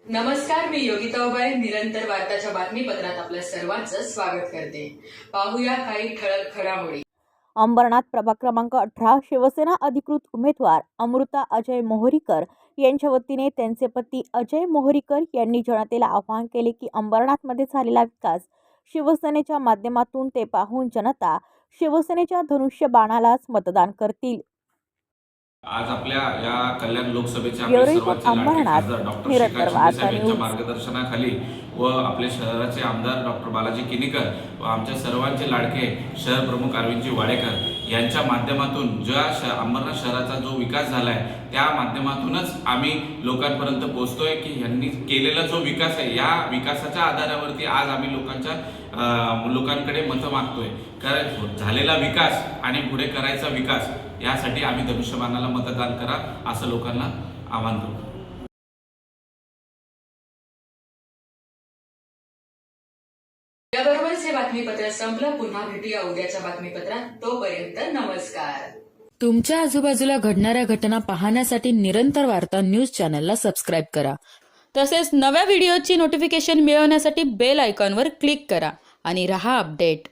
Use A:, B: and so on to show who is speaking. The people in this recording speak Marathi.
A: नमस्कार, मी योगिता उबाळे. निरंतर वार्ताच्या बातमीपत्रात आपल्या सर्वांचं स्वागत करते. पाहूया काही ठळक घडामोडी.
B: अंबरनाथ प्रभाग क्रमांक 18 शिवसेना अधिकृत उमेदवार अमृता अजय मोहरीकर यांच्या वतीने त्यांचे पती अजय मोहरीकर यांनी जनतेला आवाहन केले की अंबरनाथमध्ये झालेला विकास शिवसेनेच्या माध्यमातून ते पाहून जनता शिवसेनेच्या धनुष्यबाणालाच मतदान करतील.
C: आज आपल्या या कल्याण लोकसभेच्या
B: अंबरनाथ निरंतर वार्ता न्यूज
C: मार्गदर्शनाखाली व आपले शहराचे आमदार डॉक्टर बालाजी किनीकर व आमच्या सर्वांचे लाडके शहर प्रमुख अरविंदजी वाडेकर यांच्या माध्यमातून अंबरनाथ शहराचा जो विकास झाला आहे त्या माध्यमातूनच आम्ही लोकांपर्यंत पोहोचतोय की यांनी केलेला जो विकास आहे या विकासाच्या आधारावरती आज आम्ही लोकांकडे मतं मागतोय. कारण झालेला विकास आणि पुढे करायचा विकास यासाठी आम्ही धनुष्यबाणाला मतदान करा असं लोकांना आवाहन करतो.
A: याबरोबरच हे बातमीपत्र संपलं. पुन्हा भेटूया उद्याच्या बातमीपत्रात. तोपर्यंत नमस्कार.
D: तुमच्या आजूबाजूला घडणाऱ्या घटना पाहण्यासाठी निरंतर वार्ता न्यूज चॅनलला सबस्क्राईब करा. तसेच नव्या व्हिडिओची नोटिफिकेशन मिळवण्यासाठी बेल आयकॉनवर क्लिक करा आणि रहा अपडेट.